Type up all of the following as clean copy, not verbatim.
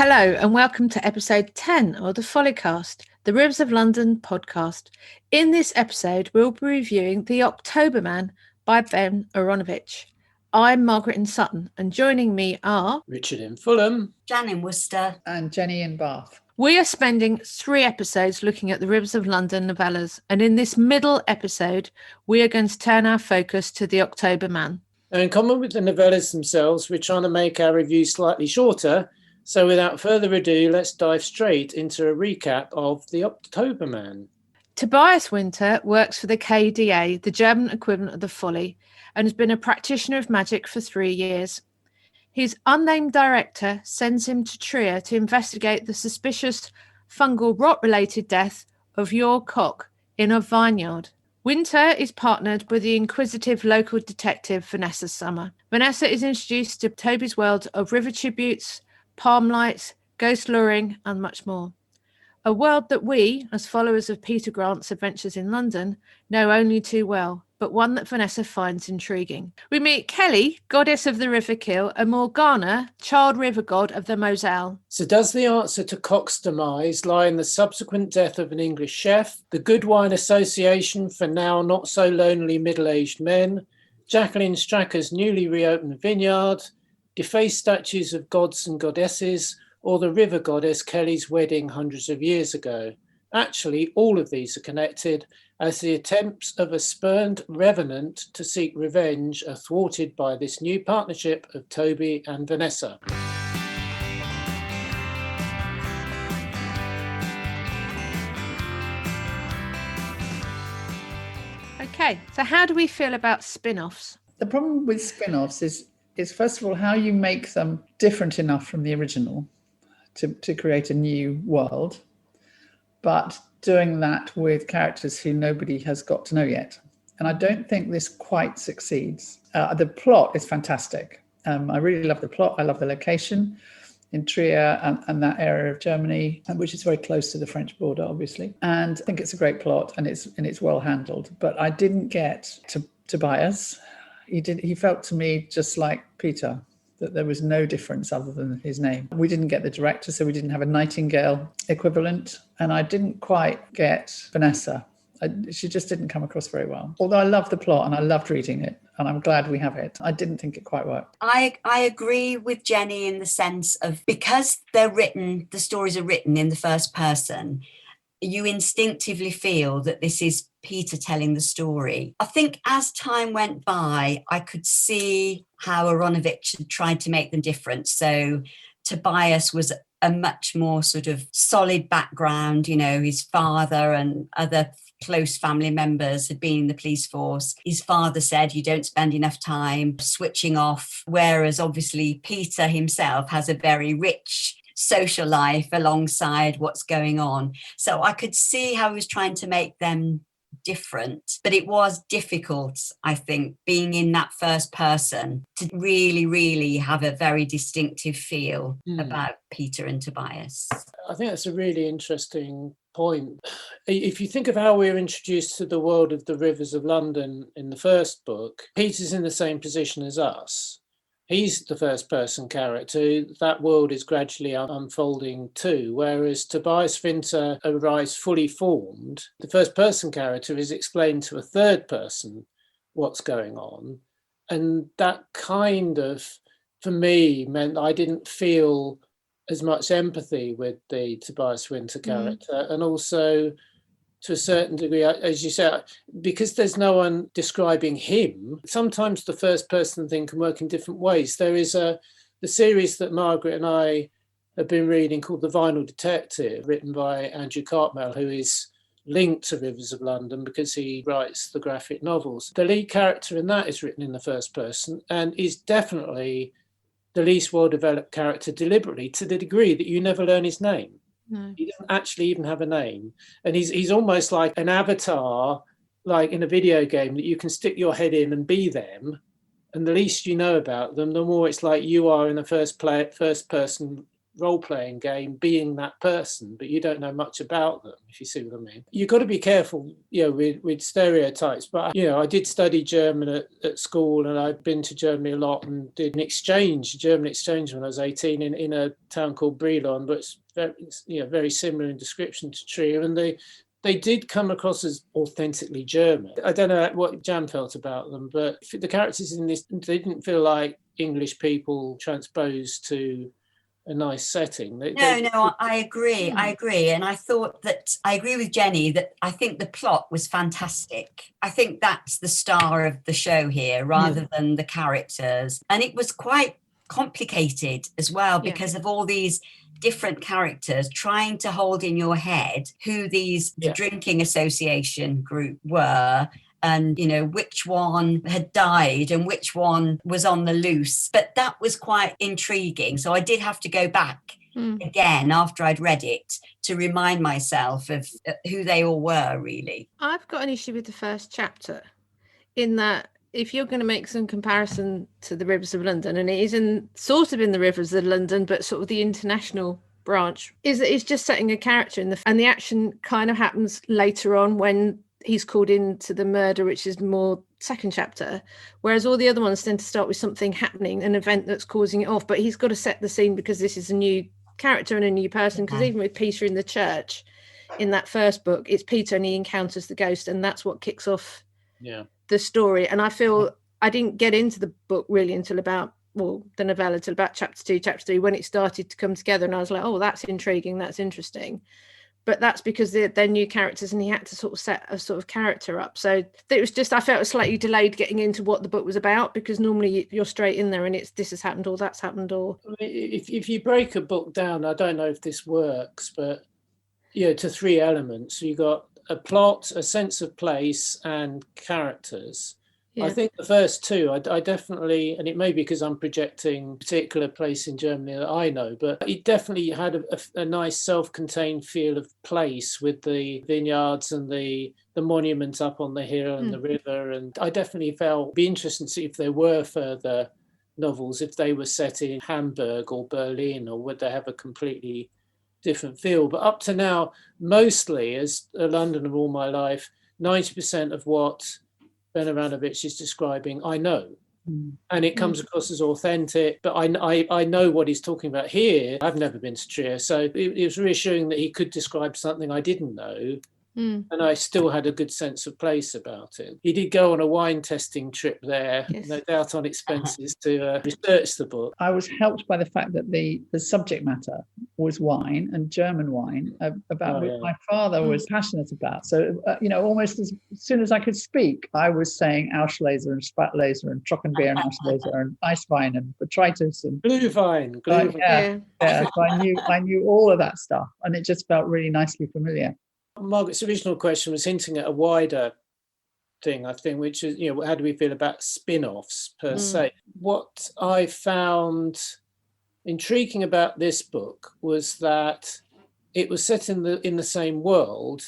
Hello and welcome to episode 10 of the Follycast, the Rivers of London podcast. In this episode, we'll be reviewing The October Man by Ben Aaronovitch. I'm Margaret in Sutton, and joining me are Richard in Fulham, Jan in Worcester, and Jennie in Bath. We are spending 3 episodes looking at the Rivers of London novellas, and in this middle episode, we are going to turn our focus to The October Man. Now, in common with the novellas themselves, we're trying to make our review slightly shorter. So without further ado, let's dive straight into a recap of The October Man. Tobias Winter works for the KDA, the German equivalent of the Folly, and has been a practitioner of magic for 3 years. His unnamed director sends him to Trier to investigate the suspicious fungal rot-related death of Yor Cock in a vineyard. Winter is partnered with the inquisitive local detective Vanessa Summer. Vanessa is introduced to Toby's world of river tributes, palm lights, ghost luring, and much more. A world that we, as followers of Peter Grant's Adventures in London, know only too well, but one that Vanessa finds intriguing. We meet Kelly, goddess of the River Kill, and Morgana, child river god of the Moselle. So does the answer to Cock's demise lie in the subsequent death of an English chef, the Good Wine Association for now not so lonely middle-aged men, Jacqueline Stracker's newly reopened vineyard, defaced statues of gods and goddesses, or the river goddess Kelly's wedding hundreds of years ago? Actually, all of these are connected, as the attempts of a spurned revenant to seek revenge are thwarted by this new partnership of Toby and Vanessa. Okay, so how do we feel about spin-offs? The problem with spin-offs is first of all, how you make them different enough from the original to create a new world, but doing that with characters who nobody has got to know yet. And I don't think this quite succeeds. The plot is fantastic. I really love the plot. I love the location in Trier and that area of Germany, which is very close to the French border, obviously. And I think it's a great plot and it's well handled. But I didn't get to Tobias. He felt to me just like Peter, that there was no difference other than his name. We didn't get the director, so we didn't have a Nightingale equivalent. And I didn't quite get Vanessa. She just didn't come across very well. Although I loved the plot and I loved reading it, and I'm glad we have it, I didn't think it quite worked. I agree with Jennie in the sense of, because the stories are written in the first person, you instinctively feel that this is Peter telling the story. I think as time went by, I could see how Aaronovitch had tried to make them different. So Tobias was a much more sort of solid background. You know, his father and other close family members had been in the police force. His father said, you don't spend enough time switching off. Whereas obviously Peter himself has a very rich social life alongside what's going on. So I could see how he was trying to make them different, but it was difficult, I think, being in that first person to really, really have a very distinctive feel about Peter and Tobias. I think that's a really interesting point. If you think of how we were introduced to the world of the Rivers of London in the first book, Peter's in the same position as us. He's the first person character. That world is gradually unfolding too, whereas Tobias Winter arrives fully formed. The first person character is explained to a third person what's going on. And that kind of, for me, meant I didn't feel as much empathy with the Tobias Winter character. And also, to a certain degree, as you say, because there's no one describing him, sometimes the first person thing can work in different ways. There is the series that Margaret and I have been reading called The Vinyl Detective, written by Andrew Cartmel, who is linked to Rivers of London because he writes the graphic novels. The lead character in that is written in the first person and is definitely the least well-developed character deliberately, to the degree that you never learn his name. No. He doesn't actually even have a name. And he's almost like an avatar, like in a video game, that you can stick your head in and be them. And the least you know about them, the more it's like you are in a first person role-playing game being that person, but you don't know much about them, if you see what I mean. You've got to be careful, with stereotypes. But, I did study German at school, and I'd been to Germany a lot and did a German exchange when I was 18 in a town called Brilon, but it's very similar in description to Trier, and they did come across as authentically German. I don't know what Jan felt about them, but the characters in this, they didn't feel like English people transposed to a nice setting. No, I agree. And I thought that I agree with Jennie that I think the plot was fantastic. I think that's the star of the show here rather than the characters. And it was quite complicated as well because of all these different characters trying to hold in your head who the drinking association group were, and which one had died and which one was on the loose. But that was quite intriguing, so I did have to go back again after I'd read it to remind myself of who they all were. Really, I've got an issue with the first chapter in that if you're going to make some comparison to the Rivers of London, and it is sort of in the Rivers of London, but sort of the international branch, is that it's just setting a character and the action kind of happens later on when he's called into the murder, which is more second chapter, whereas all the other ones tend to start with something happening, an event that's causing it off. But he's got to set the scene because this is a new character and a new person. Because even with Peter in the church, in that first book, it's Peter and he encounters the ghost, and that's what kicks off the story. And I feel I didn't get into the book really until about the novella till about chapter 2, chapter 3, when it started to come together, and I was like, oh, that's intriguing, that's interesting. But that's because they're new characters, and he had to sort of set a sort of character up. So it was just, I felt slightly delayed getting into what the book was about, because normally you're straight in there and it's this has happened or that's happened. Or if you break a book down, I don't know if this works, but to 3 elements. You got a plot, a sense of place, and characters. I think the first 2, I definitely, and it may be because I'm projecting a particular place in Germany that I know, but it definitely had a nice self-contained feel of place with the vineyards and the monuments up on the hill and the river. And I definitely felt it'd be interesting to see if there were further novels, if they were set in Hamburg or Berlin, or would they have a completely different feel. But up to now, mostly, as a Londoner all my life, 90% of what Ben Aaronovitch is describing, I know, and it comes across as authentic. But I know what he's talking about here. I've never been to Trier, so it was reassuring that he could describe something I didn't know, and I still had a good sense of place about it. He did go on a wine testing trip there, no doubt on expenses, to research the book. I was helped by the fact that the subject matter was wine, and German wine, about which my father was passionate about. So, almost as soon as I could speak, I was saying Auslese and Spätlese and Trockenbeer and Auslese and Eiswein and Botrytis and Glühwein. So I knew all of that stuff, and it just felt really nicely familiar. Margaret's original question was hinting at a wider thing, I think, which is, how do we feel about spin-offs per se? What I found intriguing about this book was that it was set in the same world,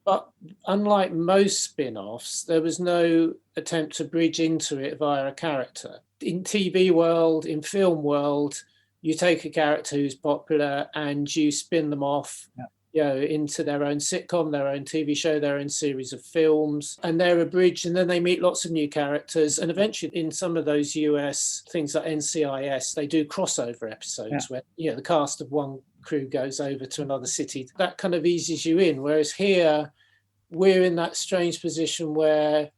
but unlike most spin-offs, there was no attempt to bridge into it via a character. In TV world, in film world, you take a character who's popular and you spin them off into their own sitcom, their own TV show, their own series of films, and they're abridged, and then they meet lots of new characters. And eventually, in some of those US things like NCIS, they do crossover episodes where the cast of one crew goes over to another city. That kind of eases you in. Whereas here, we're in that strange position where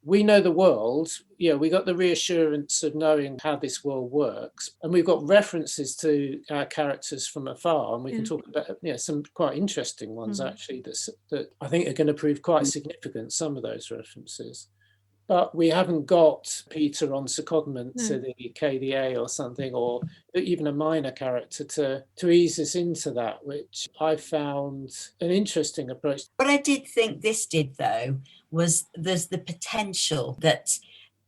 we know the world, we got the reassurance of knowing how this world works, and we've got references to our characters from afar, and we can talk about some quite interesting ones actually that I think are going to prove quite significant, some of those references. But we haven't got Peter on secondment to the KDA or something, or even a minor character to ease us into that, which I found an interesting approach. What I did think this did, though, was there's the potential that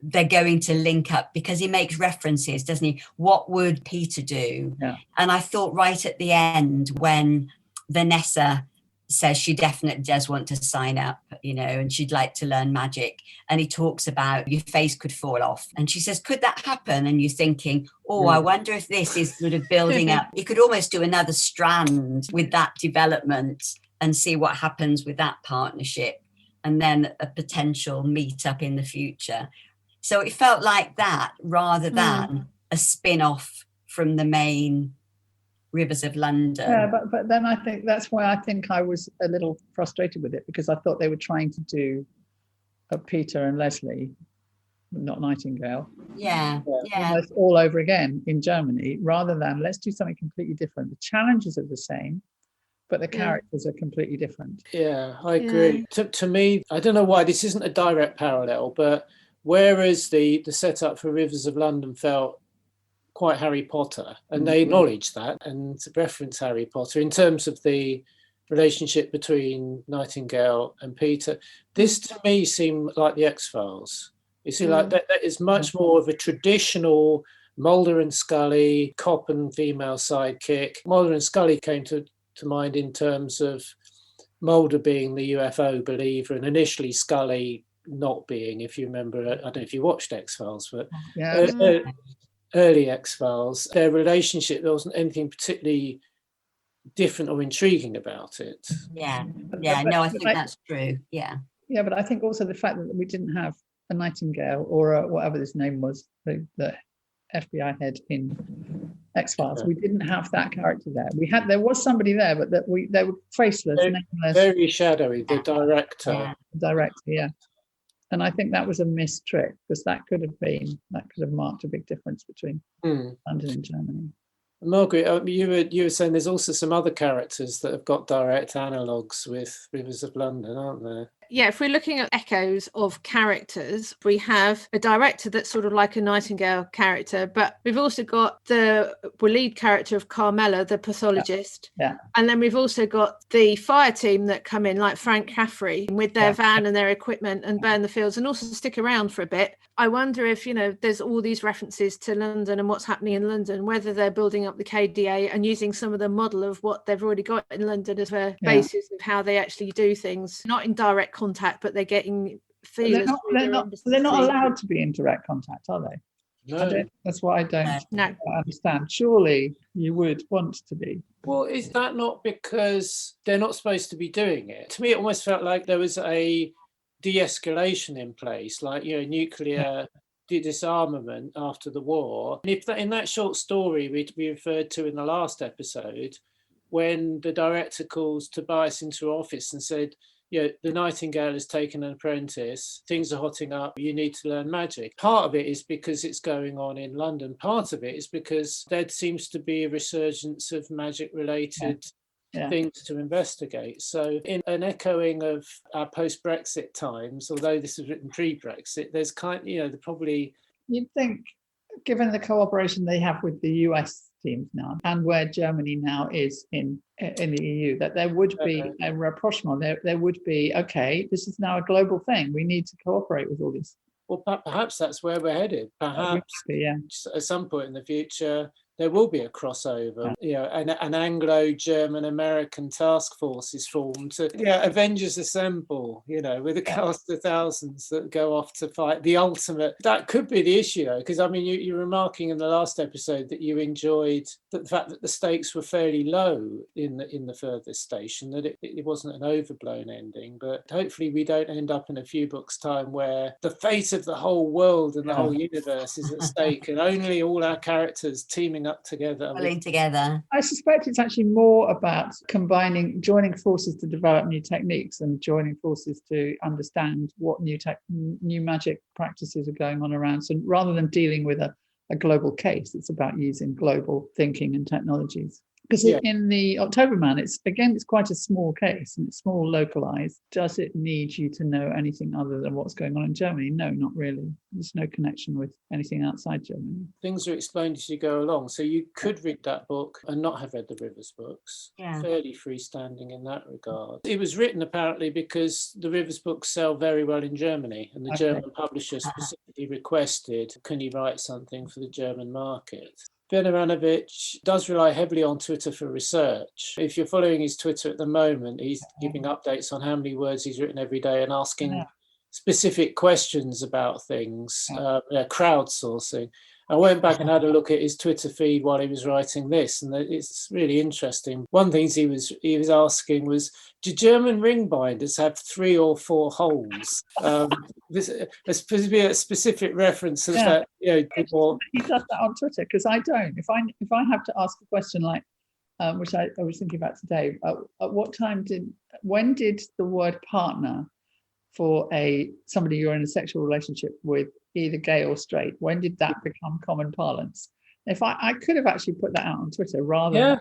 they're going to link up, because he makes references, doesn't he? What would Peter do? Yeah. And I thought right at the end, when Vanessa says she definitely does want to sign up, and she'd like to learn magic. And he talks about your face could fall off. And she says, could that happen? And you're thinking, I wonder if this is sort of building up. You could almost do another strand with that development and see what happens with that partnership, and then a potential meet up in the future. So it felt like that rather than a spin-off from the main Rivers of London. Yeah, but then I think that's why I think I was a little frustrated with it, because I thought they were trying to do a Peter and Leslie, not Nightingale. Yeah. Almost all over again in Germany, rather than let's do something completely different. The challenges are the same, but the characters are completely different. Yeah, I agree. To me, I don't know why this isn't a direct parallel, but whereas the setup for Rivers of London felt quite Harry Potter, and they acknowledge that and reference Harry Potter in terms of the relationship between Nightingale and Peter, this to me seemed like the X-Files. You see, like that is much more of a traditional Mulder and Scully cop and female sidekick. Mulder and Scully came to mind in terms of Mulder being the UFO believer and initially Scully not being, if you remember, I don't know if you watched X-Files, but early X-Files, their relationship, there wasn't anything particularly different or intriguing about it. I think that's true. Yeah, but I think also the fact that we didn't have a Nightingale or whatever this name was, the FBI head in X-Files, we didn't have that character there. There was somebody there, but they were faceless, nameless, very shadowy. The director, and I think that was a missed trick, because that could have marked a big difference between London and Germany. Margaret, you were saying there's also some other characters that have got direct analogues with Rivers of London, aren't there? Yeah, if we're looking at echoes of characters, we have a director that's sort of like a Nightingale character, but we've also got the lead character of Carmela, the pathologist. Yeah. And then we've also got the fire team that come in, like Frank Caffrey, with their van and their equipment and burn the fields and also stick around for a bit. I wonder if, there's all these references to London and what's happening in London, whether they're building up the KDA and using some of the model of what they've already got in London as a basis of how they actually do things, not in direct contact, but they're getting feelers. They're not allowed to be in direct contact, are they? No. That's what I don't understand. Surely you would want to be. Well, is that not because they're not supposed to be doing it? To me, it almost felt like there was a de-escalation in place, like, nuclear disarmament after the war. And if that, in that short story we referred to in the last episode, when the director calls Tobias into office and said, the Nightingale has taken an apprentice, things are hotting up, you need to learn magic. Part of it is because it's going on in London. Part of it is because there seems to be a resurgence of magic-related things to investigate. So in an echoing of our post-Brexit times, although this was written pre-Brexit, there's probably... You'd think, given the cooperation they have with the US teams now, and where Germany now is in the EU, that there would be a rapprochement. There would be, okay, this is now a global thing. We need to cooperate with all this. Well, perhaps that's where we're headed. Perhaps at some point in the future, there will be a crossover. An Anglo-German-American task force is formed to, Avengers Assemble, with a cast of thousands that go off to fight the ultimate. That could be the issue, though, because, you were remarking in the last episode that you enjoyed the fact that the stakes were fairly low in the furthest station, that it wasn't an overblown ending. But hopefully we don't end up in a few books' time where the fate of the whole world and the whole universe is at stake, and only all our characters teaming up together. I suspect it's actually more about joining forces to develop new techniques and joining forces to understand what new magic practices are going on around. So rather than dealing with a global case, it's about using global thinking and technologies. Because in the October Man, it's quite a small case and it's small, localized. Does it need you to know anything other than what's going on in Germany? No, not really. There's no connection with anything outside Germany. Things are explained as you go along. So you could read that book and not have read the Rivers books. Yeah. Fairly freestanding in that regard. It was written apparently because the Rivers books sell very well in Germany, and the German publisher specifically requested, can you write something for the German market? Ben Aaronovitch does rely heavily on Twitter for research. If you're following his Twitter at the moment, he's giving updates on how many words he's written every day and asking specific questions about things, crowdsourcing. I went back and had a look at his Twitter feed while he was writing this, and it's really interesting. One thing he was asking was, do German ring binders have 3 or 4 holes? This supposed to be a specific reference to the fact, people. He does that on Twitter, because I don't. If I have to ask a question like, which I was thinking about today, when did the word partner for somebody you're in a sexual relationship with, either gay or straight, when did that become common parlance? If I could have actually put that out on Twitter rather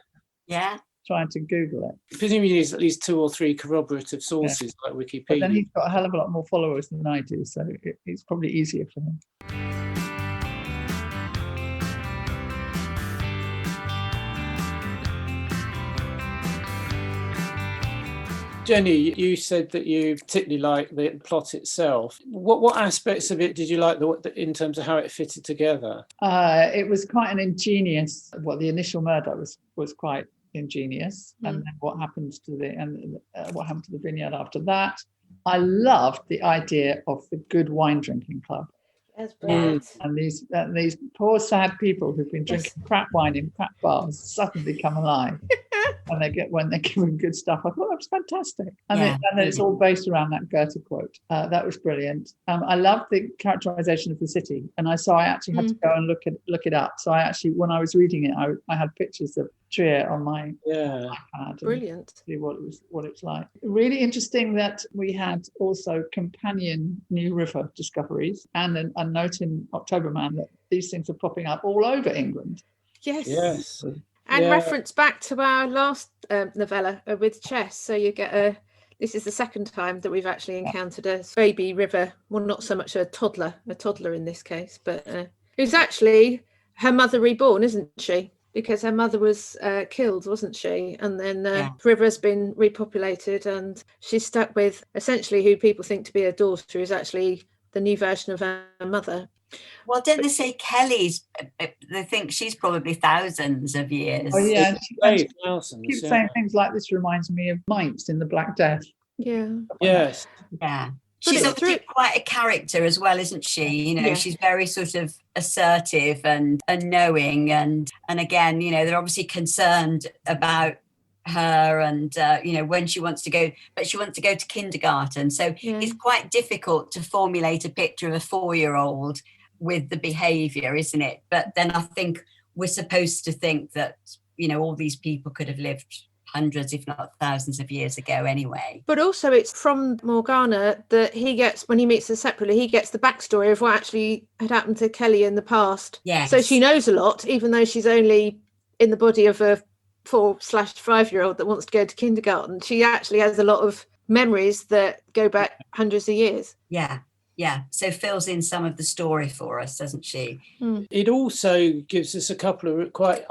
than trying to Google it. Presumably there's at least 2 or 3 corroborative sources like Wikipedia. But then he's got a hell of a lot more followers than I do, so it's probably easier for him. Jennie, you said that you particularly liked the plot itself. What aspects of it did you like in terms of how it fitted together? It was quite an ingenious. The initial murder was quite ingenious, and then what happened to the vineyard after that. I loved the idea of the good wine drinking club. That's brilliant. And these poor sad people who've been drinking crap wine in crap bars suddenly come alive. when they're given good stuff. I thought that was fantastic. And then it's all based around that Goethe quote. That was brilliant. I loved the characterization of the city, and I actually had to go and look it up. So I actually, when I was reading it, I had pictures of Trier on my iPad. Brilliant. See what it was like. Really interesting that we had also companion New River discoveries, and a note in October Man that these things are popping up all over England. Yes. And reference back to our last novella with chess. So you get this is the second time that we've actually encountered a baby river. Well, not so much a toddler in this case, but who's actually her mother reborn, isn't she? Because her mother was killed, wasn't she? And then River's been repopulated, and she's stuck with essentially who people think to be her daughter, who's actually the new version of her mother. Well, don't they say Kelly's? They think she's probably thousands of years. Oh yeah, she thousands. Keeps saying things like, "This reminds me of Mainz in the Black Death." Yeah. Yes. Yeah. She's obviously quite a character as well, isn't she? She's very sort of assertive and knowing, and again, they're obviously concerned about her, and when she wants to go, but she wants to go to kindergarten, so it's quite difficult to formulate a picture of a 4-year-old with the behavior, isn't it? But then I think we're supposed to think that all these people could have lived hundreds, if not thousands of years ago anyway. But also it's from Morgana that he gets, when he meets her separately, he gets the backstory of what actually had happened to Kelly in the past. Yes. So she knows a lot, even though she's only in the body of a 4/5-year-old that wants to go to kindergarten. She actually has a lot of memories that go back hundreds of years. Yeah, so fills in some of the story for us, doesn't she? It also gives us a couple of quite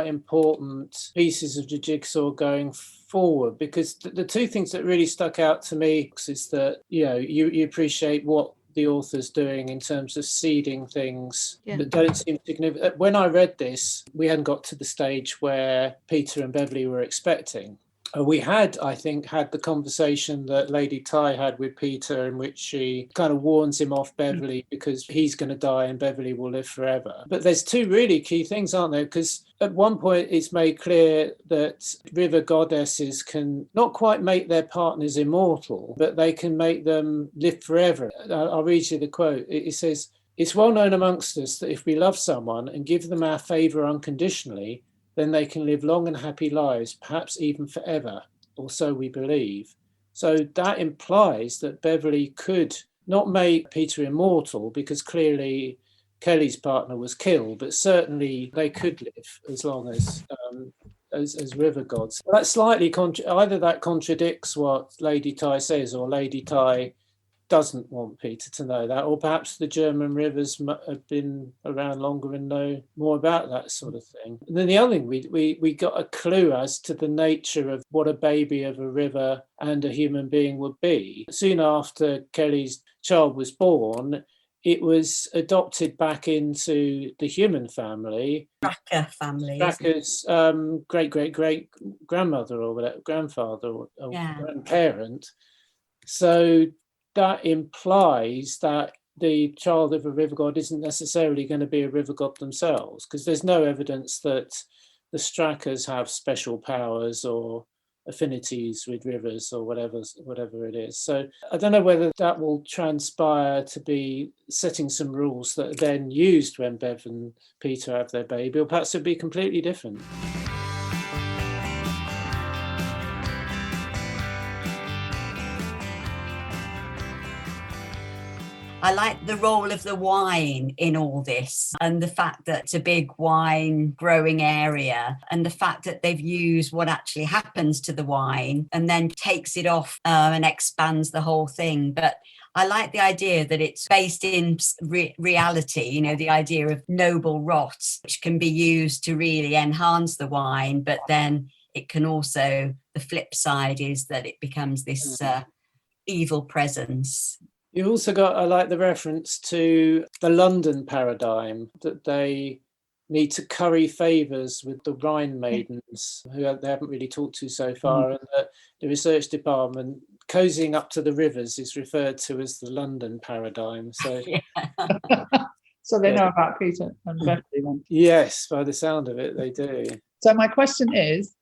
important pieces of the jigsaw going forward, because the two things that really stuck out to me is that you appreciate what the author's doing in terms of seeding things that don't seem significant. When I read this, we hadn't got to the stage where Peter and Beverly were expecting. We had, I think, had the conversation that Lady Ty had with Peter, in which she kind of warns him off Beverly because he's going to die and Beverly will live forever. But there's two really key things, aren't there? Because at one point it's made clear that river goddesses can not quite make their partners immortal, but they can make them live forever. I'll read you the quote. It says, "It's well known amongst us that if we love someone and give them our favour unconditionally, then they can live long and happy lives, perhaps even forever, or so we believe." So that implies that Beverly could not make Peter immortal, because clearly Kelly's partner was killed, but certainly they could live as long as river gods. That slightly either that contradicts what Lady Ty says, or Lady Ty doesn't want Peter to know that, or perhaps the German rivers have been around longer and know more about that sort of thing. And then the other thing, we got a clue as to the nature of what a baby of a river and a human being would be. Soon after Kelly's child was born, it was adopted back into the human family. Tracker family. Tracker's great grandmother or whatever, grandfather or grandparent. So that implies that the child of a river god isn't necessarily going to be a river god themselves, because there's no evidence that the Strackers have special powers or affinities with rivers or whatever it is. So I don't know whether that will transpire to be setting some rules that are then used when Bev and Peter have their baby, or perhaps it'll be completely different. I like the role of the wine in all this, and the fact that it's a big wine growing area, and the fact that they've used what actually happens to the wine and then takes it off and expands the whole thing. But I like the idea that it's based in reality, you know, the idea of noble rot, which can be used to really enhance the wine, but then it can also, the flip side is that it becomes this evil presence. You've also got, I like the reference to the London paradigm, that they need to curry favours with the Rhine maidens, who they haven't really talked to so far, and that the research department cozying up to the rivers is referred to as the London paradigm. So, so they know about Peter and Becky then. Yes, by the sound of it, they do. So my question is,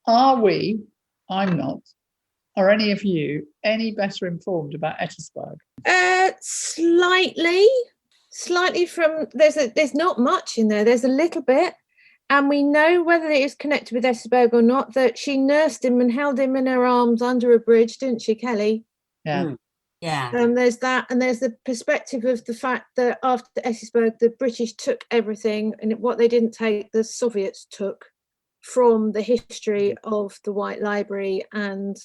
are we, I'm not, are any of you any better informed about Ettisburg? Slightly from, there's not much in there. There's a little bit, and we know whether it is connected with Ettisburg or not, that she nursed him and held him in her arms under a bridge, didn't she, Kelly? Yeah. Yeah. There's that, and there's the perspective of the fact that after Ettisburg, the British took everything, and what they didn't take, the Soviets took from the history of the White Library and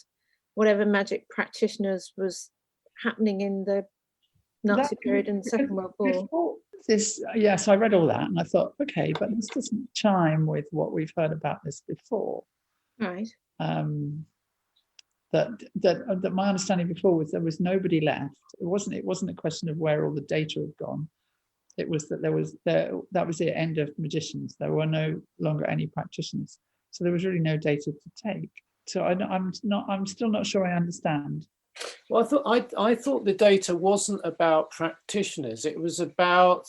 whatever magic practitioners was happening in the Nazi period and the Second World War. Yes, I read all that and I thought, okay, but this doesn't chime with what we've heard about this before. Right. That my understanding before was there was nobody left. It wasn't a question of where all the data had gone. It was that that was the end of magicians. There were no longer any practitioners, so there was really no data to take. So I'm still not sure I understand. Well, I thought the data wasn't about practitioners. It was about,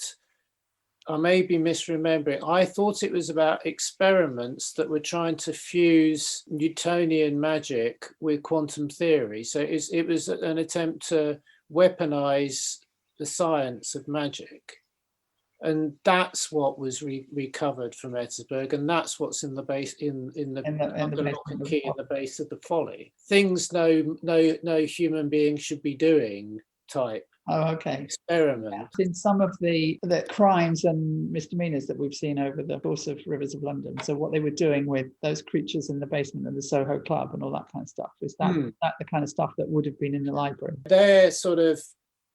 I may be misremembering, I thought it was about experiments that were trying to fuse Newtonian magic with quantum theory. So it was an attempt to weaponize the science of magic. And that's what was recovered from Ettisburg, and that's what's in the base in the lock and key in the base of the Folly. Things no human being should be doing type. Oh, okay. Experiment. In some of the crimes and misdemeanors that we've seen over the course of Rivers of London, so what they were doing with those creatures in the basement of the Soho Club and all that kind of stuff, is that the kind of stuff that would have been in the library? They're sort of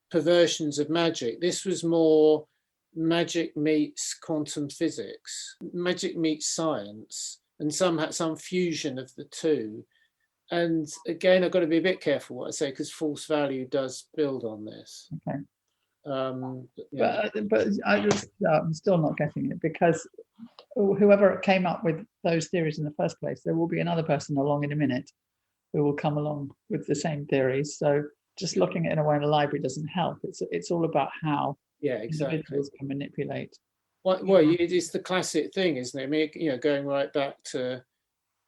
perversions of magic. This was more magic meets quantum physics, magic meets science, and some fusion of the two. And again, I've got to be a bit careful what I say, because false value does build on this. Okay. Yeah. But I'm still not getting it, because whoever came up with those theories in the first place, there will be another person along in a minute who will come along with the same theories. So just looking at it in a way in a library doesn't help. It's all about how individuals can manipulate. Well, it is the classic thing, isn't it? I mean, going right back to,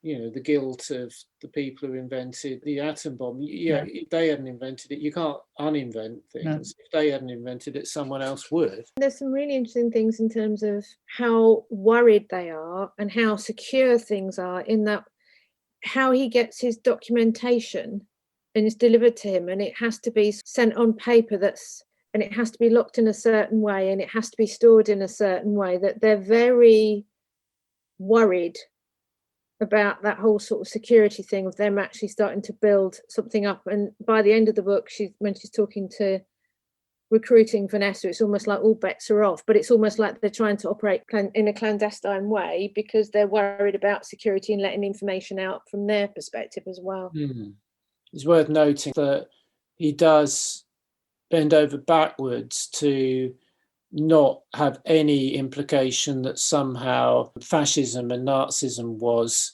the guilt of the people who invented the atom bomb. If they hadn't invented it, you can't uninvent things. No. If they hadn't invented it, someone else would. There's some really interesting things in terms of how worried they are and how secure things are, in that how he gets his documentation and it's delivered to him, and it has to be sent on paper and it has to be locked in a certain way, and it has to be stored in a certain way, that they're very worried about that whole sort of security thing of them actually starting to build something up. And by the end of the book, when she's talking to recruiting Vanessa, it's almost like all bets are off, but it's almost like they're trying to operate in a clandestine way because they're worried about security and letting information out from their perspective as well. It's worth noting that he does bend over backwards to not have any implication that somehow fascism and Nazism was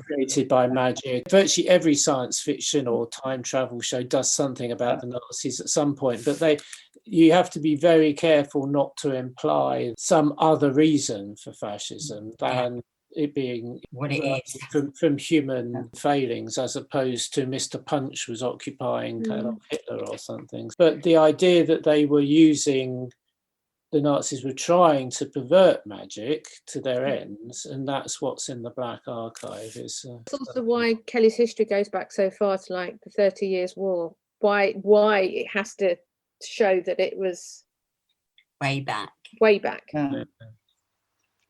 created by magic. Virtually every science fiction or time travel show does something about the Nazis at some point, but you have to be very careful not to imply some other reason for fascism than it being what it is from human failings, as opposed to Mr. Punch was occupying Hitler or something. But the idea that they were the Nazis were trying to pervert magic to their ends, and that's what's in the Black Archive. It's also why Kelly's history goes back so far to like the 30 Years' War. Why it has to show that it was way back. Yeah.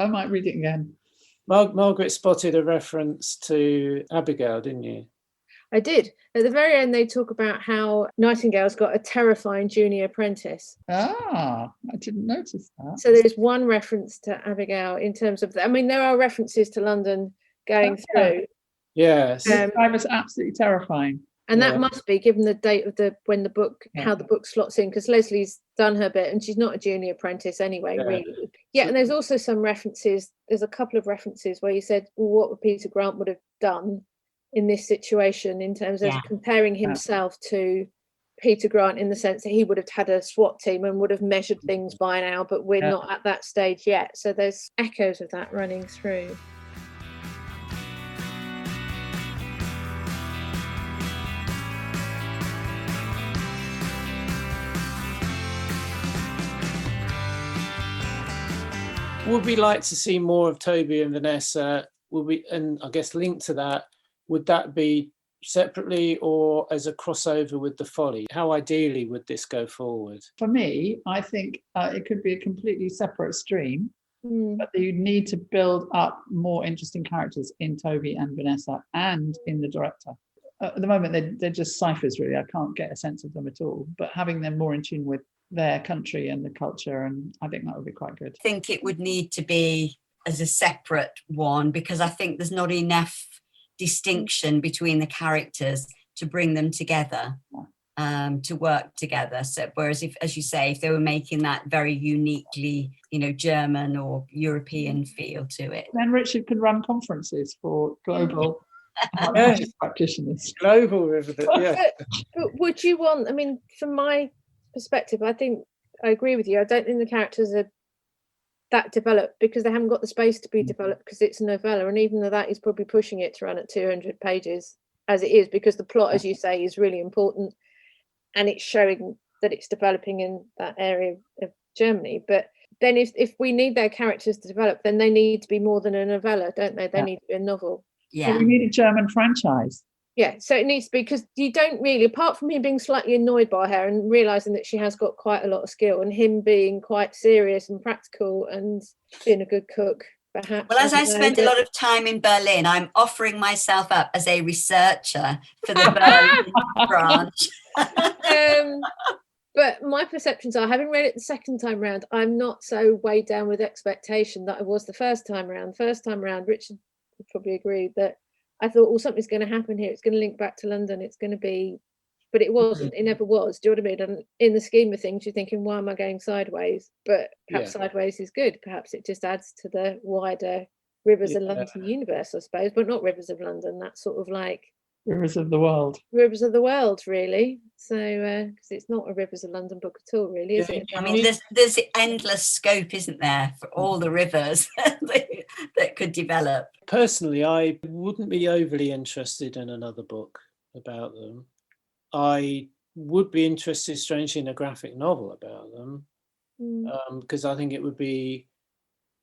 I might read it again. Margaret spotted a reference to Abigail, didn't you? I did. At the very end, they talk about how Nightingale's got a terrifying junior apprentice. I didn't notice that. So there's one reference to Abigail in terms of, I mean, there are references to London going through. Yes. I was absolutely terrifying. And that must be, given the date of how the book slots in, because Leslie's done her bit and she's not a junior apprentice anyway, really. Yeah, and there's also some references, there's a couple of references where you said, well, what would Peter Grant would have done in this situation in terms of comparing himself to Peter Grant, in the sense that he would have had a SWAT team and would have measured things by now, but we're not at that stage yet. So there's echoes of that running through. Would we like to see more of Toby and Vanessa? And I guess linked to that, would that be separately or as a crossover with the Folly? How ideally would this go forward? For me, I think it could be a completely separate stream, but you need to build up more interesting characters in Toby and Vanessa and in the director. At the moment, they're just ciphers, really. I can't get a sense of them at all, but having them more in tune with their country and the culture, and I think that would be quite good. I think it would need to be as a separate one, because I think there's not enough distinction between the characters to bring them together, to work together. So whereas if, as you say, if they were making that very uniquely, German or European feel to it, then Richard could run conferences for global practitioners. Global River, But would you want, I mean, from my perspective, I think I agree with you. I don't think the characters are that developed because they haven't got the space to be developed, because it's a novella, and even though that is probably pushing it to run at 200 pages as it is, because the plot, as you say, is really important and it's showing that it's developing in that area of Germany. But then if we need their characters to develop, then they need to be more than a novella, don't they? They need to be a novel. Well, we need a German franchise. Yeah, so it needs to be, because you don't really, apart from him being slightly annoyed by her and realising that she has got quite a lot of skill, and him being quite serious and practical and being a good cook, perhaps. Well, as I spend a lot of time in Berlin, I'm offering myself up as a researcher for the Berlin branch. But my perceptions are, having read it the second time round, I'm not so weighed down with expectation that I was the first time round. First time round, Richard would probably agree that I thought, well, something's going to happen here. It's going to link back to London. It's going to be, but it wasn't. It never was. Do you know what I mean? And in the scheme of things, you're thinking, why am I going sideways? But perhaps sideways is good. Perhaps it just adds to the wider Rivers of London universe, I suppose, but not Rivers of London. That's sort of like Rivers of the World. Rivers of the World, really. So, because it's not a Rivers of London book at all, really, is it? I mean, there's endless scope, isn't there, for all the rivers that could develop. Personally, I wouldn't be overly interested in another book about them. I would be interested, strangely, in a graphic novel about them, because I think it would be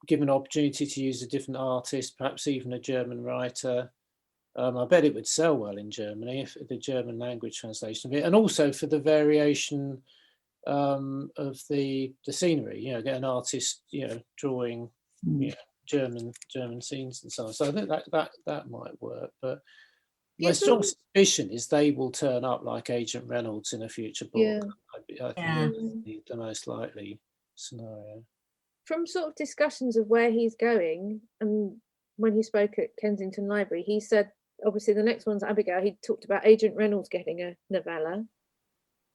given an opportunity to use a different artist, perhaps even a German writer. I bet it would sell well in Germany, if the German language translation of it, and also for the variation of the scenery. Get an artist, drawing, German scenes and so on. So I think that might work. But my strong suspicion is they will turn up like Agent Reynolds in a future book. I think that's the most likely scenario. From sort of discussions of where he's going, and when he spoke at Kensington Library, he said, obviously the next one's Abigail. He talked about Agent Reynolds getting a novella.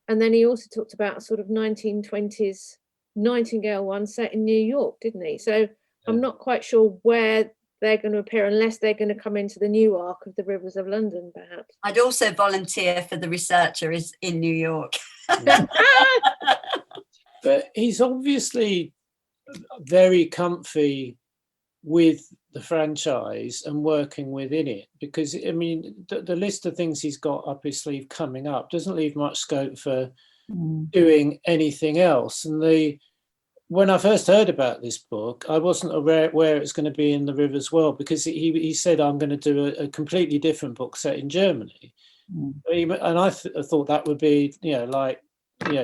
And then he also talked about a sort of 1920s Nightingale one set in New York, didn't he? So I'm not quite sure where they're going to appear unless they're going to come into the new arc of the Rivers of London, perhaps. I'd also volunteer for the researcher is in New York. But he's obviously very comfy with the franchise and working within it, because I mean the list of things he's got up his sleeve coming up doesn't leave much scope for doing anything else. And when I first heard about this book, I wasn't aware where it's going to be in the Rivers world, because he said, I'm going to do a completely different book set in Germany. And I thought that would be, like,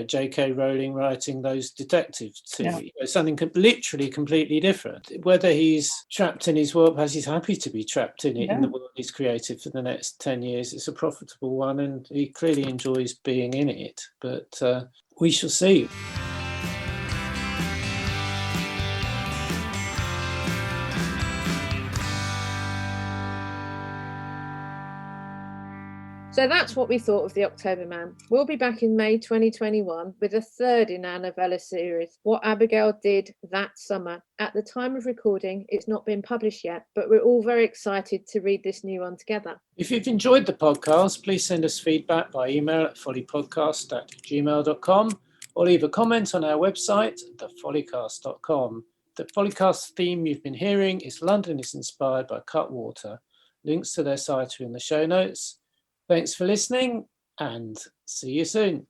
J.K. Rowling writing those detectives, something literally completely different. Whether he's trapped in his world, as he's happy to be trapped in it, in the world he's created for the next 10 years, it's a profitable one, and he clearly enjoys being in it. But we shall see. So that's what we thought of The October Man. We'll be back in May 2021 with a third in our novella series, What Abigail Did That Summer. At the time of recording, it's not been published yet, but we're all very excited to read this new one together. If you've enjoyed the podcast, please send us feedback by email at follypodcast@gmail.com, or leave a comment on our website, thefollycast.com. The Follycast theme you've been hearing is London is Inspired by Cutwater. Links to their site are in the show notes. Thanks for listening, and see you soon.